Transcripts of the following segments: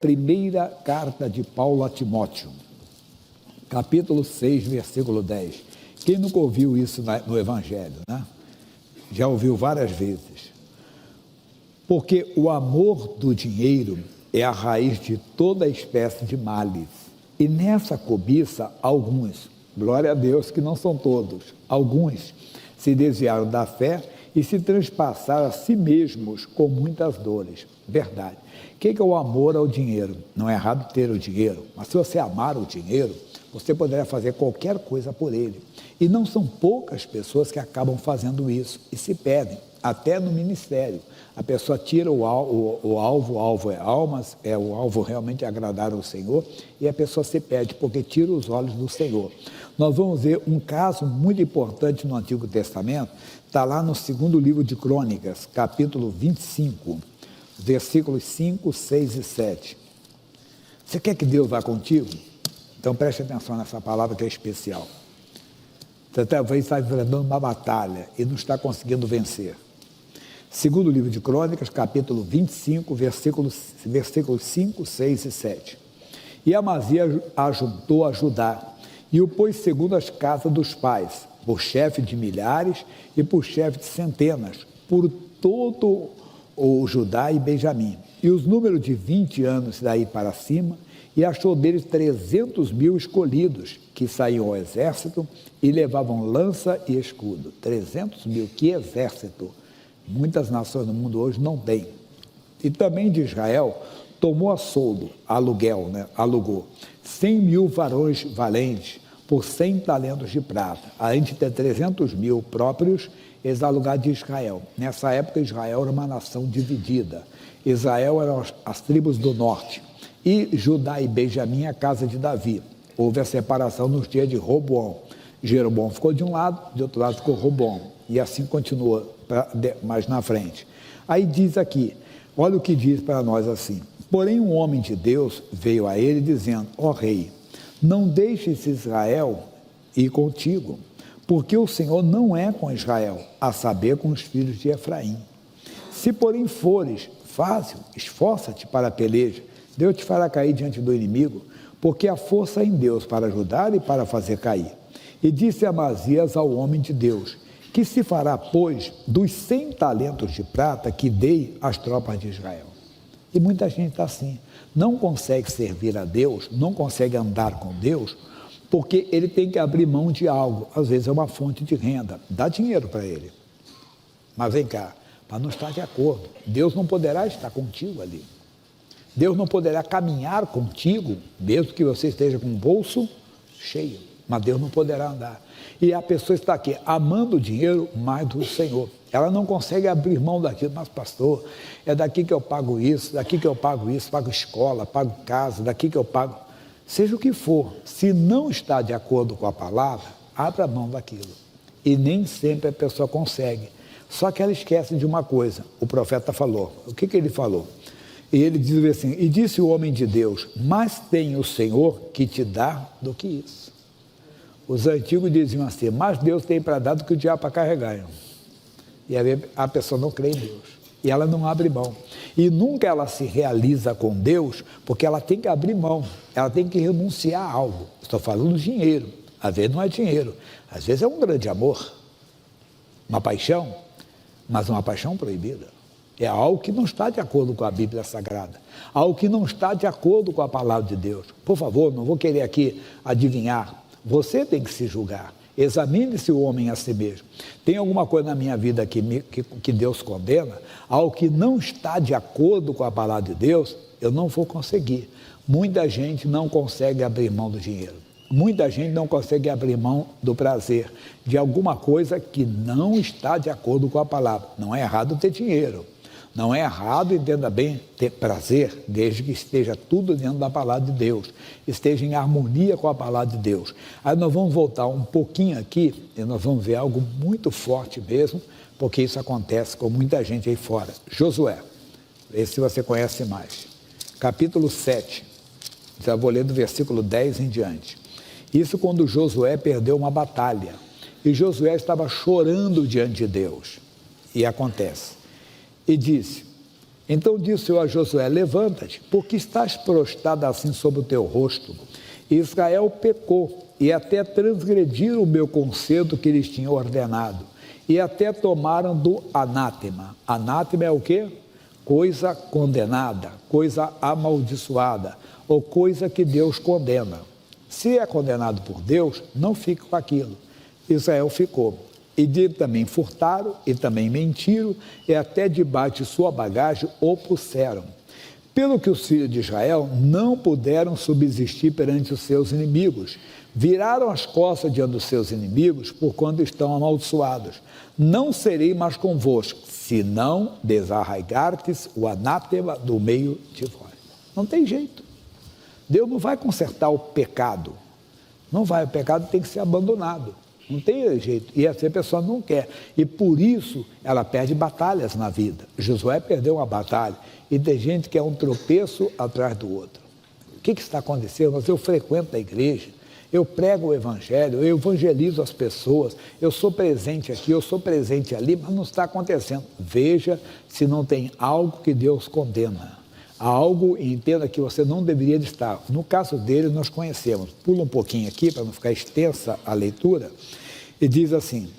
Primeira carta de Paulo a Timóteo, capítulo 6, versículo 10. Quem nunca ouviu isso no Evangelho, né? Já ouviu várias vezes. Porque o amor do dinheiro é a raiz de toda espécie de males. E nessa cobiça, alguns, glória a Deus que não são todos, alguns se desviaram da fé e se transpassaram a si mesmos com muitas dores. Verdade. O que é o amor ao dinheiro? Não é errado ter o dinheiro, mas se você amar o dinheiro, você poderá fazer qualquer coisa por ele. E não são poucas pessoas que acabam fazendo isso e se perdem, até no ministério. A pessoa tira o alvo é almas, o alvo realmente é agradar ao Senhor, e a pessoa se perde porque tira os olhos do Senhor. Nós vamos ver um caso muito importante no Antigo Testamento, está lá no segundo livro de Crônicas, capítulo 25, versículos 5, 6 e 7. Você quer que Deus vá contigo? Então preste atenção nessa palavra que é especial. Você talvez está enfrentando uma batalha e não está conseguindo vencer. Segundo livro de Crônicas, capítulo 25, versículos 5, 6 e 7. E Amazias ajuntou a Judá e o pôs segundo as casas dos pais, por chefe de milhares e por chefe de centenas, por todo o Judá e Benjamim. E os números de 20 anos daí para cima, e achou deles 300.000 escolhidos, que saíam ao exército e levavam lança e escudo. 300.000, que exército! Muitas nações do mundo hoje não têm. E também de Israel tomou a soldo, alugou 100.000 varões valentes por 100 talentos de prata, além de ter 300.000 próprios, eles alugaram de Israel. Nessa época, Israel era uma nação dividida. Israel eram as tribos do norte, e Judá e Benjamim a casa de Davi. Houve a separação nos dias de Roboão. Jeroboão ficou de um lado, de outro lado ficou Roboão. E assim continua mais na frente. Aí diz aqui, olha o que diz para nós assim: porém um homem de Deus veio a ele dizendo: ó rei, não deixes Israel ir contigo, porque o Senhor não é com Israel, a saber, com os filhos de Efraim. Se porém fores, fácil, esforça-te para a peleja, Deus te fará cair diante do inimigo, porque a força é em Deus para ajudar e para fazer cair. E disse Amazias ao homem de Deus: que se fará, pois, dos 100 talentos de prata que dei às tropas de Israel? E muita gente está assim, não consegue servir a Deus, não consegue andar com Deus, porque ele tem que abrir mão de algo. Às vezes é uma fonte de renda, dá dinheiro para ele. Mas vem cá, para não estar de acordo, Deus não poderá estar contigo ali. Deus não poderá caminhar contigo, mesmo que você esteja com o bolso cheio, mas Deus não poderá andar. E a pessoa está aqui, amando o dinheiro mais do Senhor. Ela não consegue abrir mão daquilo. Mas pastor, é daqui que eu pago isso, daqui que eu pago isso, pago escola, pago casa, daqui que eu pago. Seja o que for, se não está de acordo com a palavra, abra mão daquilo. E nem sempre a pessoa consegue. Só que ela esquece de uma coisa, o profeta falou. O que ele falou? E ele diz assim: e disse o homem de Deus: mais tem o Senhor que te dá do que isso. Os antigos diziam assim: mais Deus tem para dar do que o diabo para carregar. E a pessoa não crê em Deus. E ela não abre mão. E nunca ela se realiza com Deus, porque ela tem que abrir mão. Ela tem que renunciar a algo. Estou falando de dinheiro. Às vezes não é dinheiro. Às vezes é um grande amor. Uma paixão. Mas uma paixão proibida. É algo que não está de acordo com a Bíblia Sagrada. Algo que não está de acordo com a palavra de Deus. Por favor, não vou querer aqui adivinhar. Você tem que se julgar. Examine-se o homem a si mesmo. Tem alguma coisa na minha vida que Deus condena? Algo que não está de acordo com a palavra de Deus, eu não vou conseguir. Muita gente não consegue abrir mão do dinheiro. Muita gente não consegue abrir mão do prazer, de alguma coisa que não está de acordo com a palavra. Não é errado ter dinheiro. Não é errado, entenda bem, ter prazer, desde que esteja tudo dentro da palavra de Deus, esteja em harmonia com a palavra de Deus. Aí nós vamos voltar um pouquinho aqui e nós vamos ver algo muito forte mesmo, porque isso acontece com muita gente aí fora. Josué, esse você conhece mais. Capítulo 7, já vou ler do versículo 10 em diante. Isso quando Josué perdeu uma batalha, e Josué estava chorando diante de Deus, e acontece. E disse: Então disse o Senhor a Josué: levanta-te, porque estás prostrado assim sobre o teu rosto. Israel pecou, e até transgrediram o meu conselho que lhes tinha ordenado, e até tomaram do anátema. Anátema é o quê? Coisa condenada, coisa amaldiçoada, ou coisa que Deus condena. Se é condenado por Deus, não fica com aquilo. Israel ficou. E também furtaram, e também mentiram, e até debaixo de sua bagagem o puseram. Pelo que os filhos de Israel não puderam subsistir perante os seus inimigos, viraram as costas diante dos seus inimigos, por quando estão amaldiçoados. Não serei mais convosco, se não desarraigartes o anátema do meio de vós. Não tem jeito. Deus não vai consertar o pecado. Não vai, o pecado tem que ser abandonado. Não tem jeito. E essa pessoa não quer. E por isso ela perde batalhas na vida. Josué perdeu uma batalha. E tem gente que é um tropeço atrás do outro. O que está acontecendo? Mas eu frequento a igreja, eu prego o evangelho, eu evangelizo as pessoas, eu sou presente aqui, eu sou presente ali, mas não está acontecendo. Veja se não tem algo que Deus condena. Algo, e entenda que você não deveria estar. No caso dele, nós conhecemos. Pula um pouquinho aqui, para não ficar extensa a leitura. E diz assim,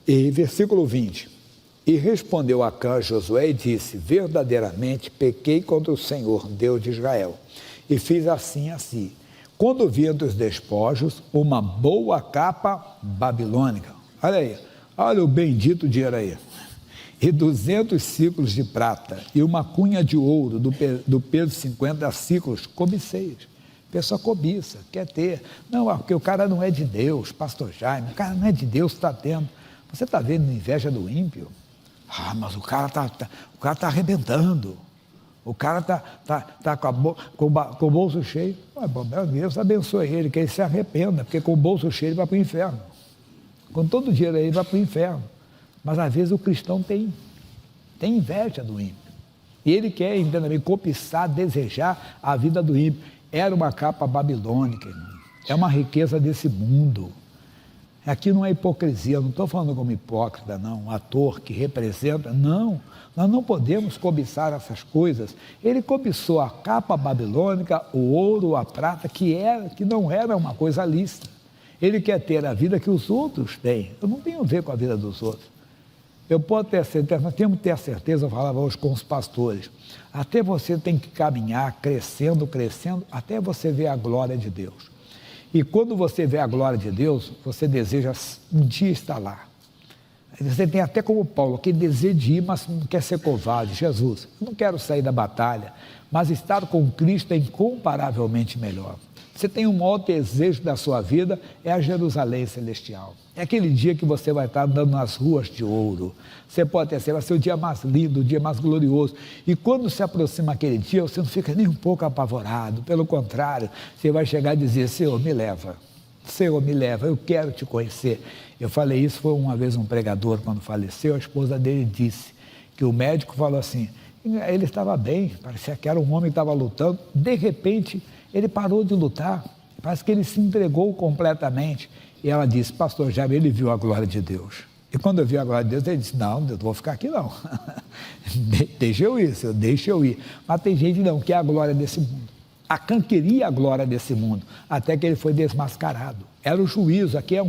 e versículo 20. E respondeu Acã a Josué e disse: verdadeiramente pequei contra o Senhor, Deus de Israel, e fiz assim. Quando vi entre os despojos uma boa capa babilônica. Olha aí, olha o bendito dinheiro aí. E 200 ciclos de prata, e uma cunha de ouro do peso de 50 ciclos, cobicei. A pessoa cobiça, quer ter. Não, porque o cara não é de Deus, pastor Jaime, o cara não é de Deus, está tendo. Você está vendo inveja do ímpio? Ah, mas o cara tá arrebentando. O cara tá com o bolso cheio. Ah, bom, meu Deus abençoe ele, que ele se arrependa, porque com o bolso cheio ele vai para o inferno. Com todo o dinheiro aí ele vai para o inferno. Mas às vezes o cristão tem inveja do ímpio. E ele quer, entenda-me, cobiçar, desejar a vida do ímpio. Era uma capa babilônica, irmão. É uma riqueza desse mundo. Aqui não é hipocrisia, não estou falando como hipócrita, não, um ator que representa, não. Nós não podemos cobiçar essas coisas. Ele cobiçou a capa babilônica, o ouro, a prata, que não era uma coisa lícita. Ele quer ter a vida que os outros têm. Eu não tenho a ver com a vida dos outros. Eu posso ter certeza, nós temos que ter a certeza, eu falava hoje com os pastores, até você tem que caminhar crescendo, até você ver a glória de Deus. E quando você vê a glória de Deus, você deseja um dia estar lá. Você tem até como Paulo, que deseja de ir, mas não quer ser covarde. Jesus, eu não quero sair da batalha, mas estar com Cristo é incomparavelmente melhor. Você tem um maior desejo da sua vida, é a Jerusalém celestial. É aquele dia que você vai estar andando nas ruas de ouro. Você pode ter certeza, vai ser o dia mais lindo, o dia mais glorioso. E quando se aproxima aquele dia, você não fica nem um pouco apavorado. Pelo contrário, você vai chegar e dizer: Senhor, me leva. Senhor, me leva, eu quero te conhecer. Eu falei isso, foi uma vez um pregador, quando faleceu, a esposa dele disse que o médico falou assim, ele estava bem, parecia que era um homem que estava lutando, de repente ele parou de lutar, parece que ele se entregou completamente. E ela disse: pastor Jaime, ele viu a glória de Deus. E quando eu vi a glória de Deus, ele disse: não, eu não vou ficar aqui não. Deixa eu ir. Mas tem gente não, que é a glória desse mundo. Acã queria a glória desse mundo, até que ele foi desmascarado. Era o juízo, aqui é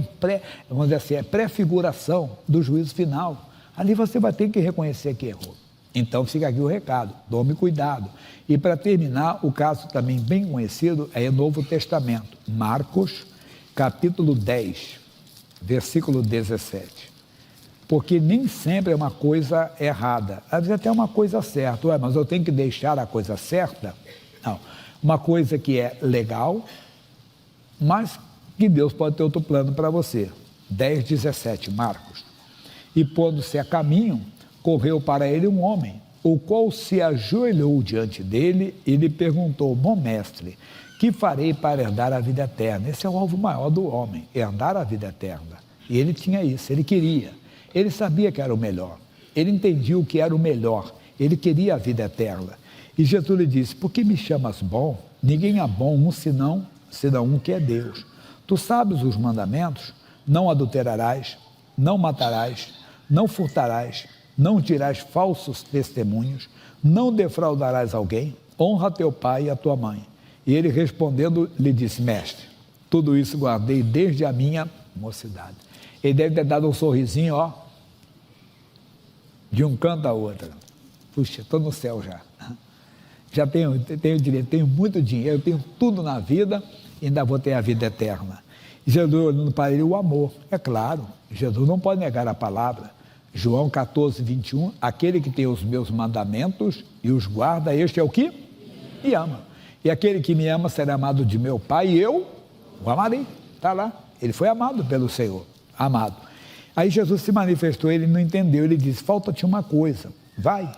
vamos dizer assim, é pré-figuração do juízo final. Ali você vai ter que reconhecer que errou. Então fica aqui o recado, tome cuidado. E para terminar, o caso também bem conhecido é o Novo Testamento, Marcos, capítulo 10, versículo 17. Porque nem sempre é uma coisa errada, às vezes até uma coisa certa. Ué, mas eu tenho que deixar a coisa certa? Não. Uma coisa que é legal, mas que Deus pode ter outro plano para você. 10:17, Marcos. E pondo-se a caminho, correu para ele um homem, o qual se ajoelhou diante dele e lhe perguntou: bom mestre, que farei para herdar a vida eterna? Esse é o alvo maior do homem, herdar a vida eterna. E ele tinha isso, ele queria. Ele sabia que era o melhor. Ele entendia o que era o melhor. Ele queria a vida eterna. E Jesus lhe disse: por que me chamas bom? Ninguém é bom senão um que é Deus. Tu sabes os mandamentos? Não adulterarás, não matarás, não furtarás, não dirás falsos testemunhos, não defraudarás alguém, honra teu pai e a tua mãe. E ele respondendo lhe disse: mestre, tudo isso guardei desde a minha mocidade. Ele deve ter dado um sorrisinho, ó, de um canto a outro. Puxa, estou no céu já. Já tenho direito, tenho muito dinheiro, tenho tudo na vida e ainda vou ter a vida eterna. E Jesus, olhando para ele, o amor. É claro, Jesus não pode negar a palavra. João 14, 21, aquele que tem os meus mandamentos e os guarda, este é o que? Me ama. E aquele que me ama será amado de meu Pai e eu o amarei. Está lá. Ele foi amado pelo Senhor. Amado. Aí Jesus se manifestou, ele não entendeu. Ele disse: falta-te uma coisa. Vai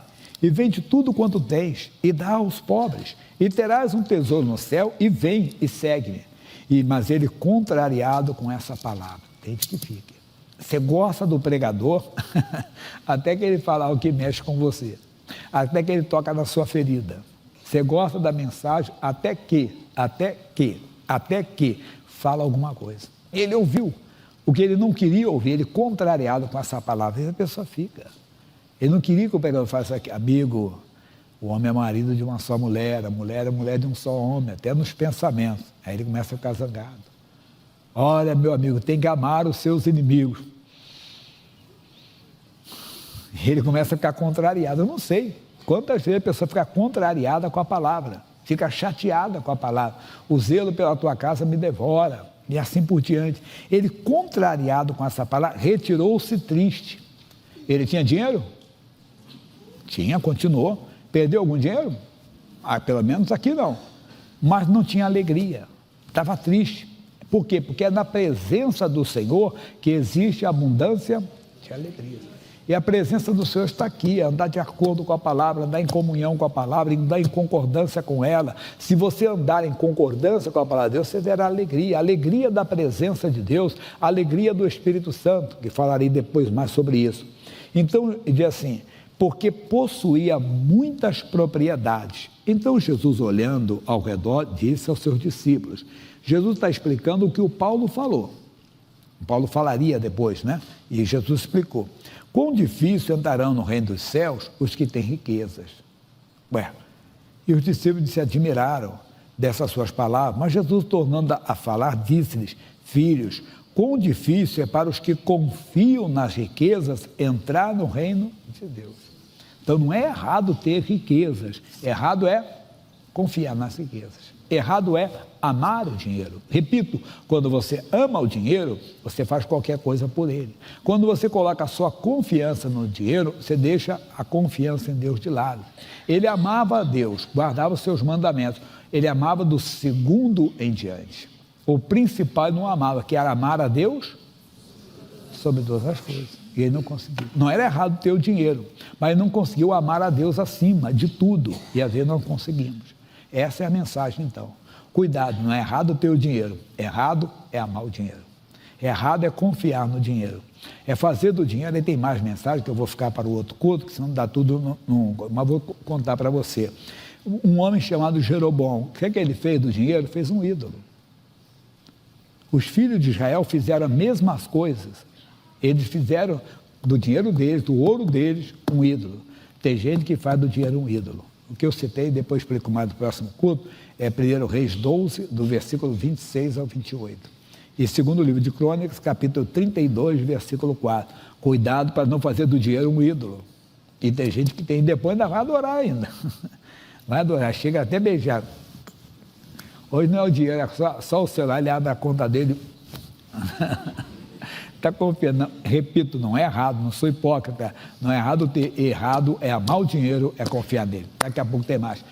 e vende tudo quanto tens e dá aos pobres. E terás um tesouro no céu e vem e segue-me. Mas ele, contrariado com essa palavra, desde que fique. Você gosta do pregador até que ele fala o que mexe com você, até que ele toca na sua ferida. Você gosta da mensagem até que fala alguma coisa. Ele ouviu o que ele não queria ouvir, ele contrariado com essa palavra, e a pessoa fica. Ele não queria que o pregador falasse aqui: amigo, o homem é marido de uma só mulher, a mulher é mulher de um só homem, até nos pensamentos. Aí ele começa a ficar zangado. Olha, meu amigo, tem que amar os seus inimigos. E ele começa a ficar contrariado. Eu não sei quantas vezes a pessoa fica contrariada com a palavra, fica chateada com a palavra. O zelo pela tua casa me devora, e assim por diante. Ele, contrariado com essa palavra, retirou-se triste. Ele tinha dinheiro? Tinha, continuou. Perdeu algum dinheiro? Pelo menos aqui não. Mas não tinha alegria, estava triste. Por quê? Porque é na presença do Senhor que existe a abundância de alegria. E a presença do Senhor está aqui, andar de acordo com a palavra, andar em comunhão com a palavra, andar em concordância com ela. Se você andar em concordância com a palavra de Deus, você verá alegria, a alegria da presença de Deus, a alegria do Espírito Santo, que falarei depois mais sobre isso. Então, ele diz assim: porque possuía muitas propriedades. Então Jesus, olhando ao redor, disse aos seus discípulos. Jesus está explicando o que o Paulo falou. O Paulo falaria depois, né? E Jesus explicou: quão difícil entrarão no reino dos céus os que têm riquezas. E os discípulos se admiraram dessas suas palavras, mas Jesus, tornando a falar, disse-lhes: filhos, quão difícil é para os que confiam nas riquezas entrar no reino de Deus. Então não é errado ter riquezas, errado é confiar nas riquezas. Errado é amar o dinheiro. Repito, quando você ama o dinheiro, você faz qualquer coisa por ele. Quando você coloca a sua confiança no dinheiro, você deixa a confiança em Deus de lado. Ele amava a Deus, guardava os seus mandamentos. Ele amava do segundo em diante. O principal não amava, que era amar a Deus sobre todas as coisas. E ele não conseguiu. Não era errado ter o dinheiro, mas ele não conseguiu amar a Deus acima de tudo. E às vezes não conseguimos. Essa é a mensagem, então. Cuidado, não é errado ter o dinheiro. Errado é amar o dinheiro. Errado é confiar no dinheiro. É fazer do dinheiro. Aí tem mais mensagem que eu vou ficar para o outro culto, que senão dá tudo mas vou contar para você. Um homem chamado Jeroboão, o que é que ele fez do dinheiro? Fez um ídolo. Os filhos de Israel fizeram as mesmas coisas. Eles fizeram do dinheiro deles, do ouro deles, um ídolo. Tem gente que faz do dinheiro um ídolo. O que eu citei, depois explico mais no próximo culto, é 1 Reis 12, do versículo 26 ao 28. E 2º livro de Crônicas, capítulo 32, versículo 4. Cuidado para não fazer do dinheiro um ídolo. E tem gente que tem, depois ainda vai adorar ainda. Vai adorar, chega até beijar. Hoje não é o dinheiro, é só o celular, ele abre a conta dele. Está confiando. Não, repito, não é errado, não sou hipócrita. Não é errado ter, errado é amar o dinheiro, é confiar nele. Daqui a pouco tem mais.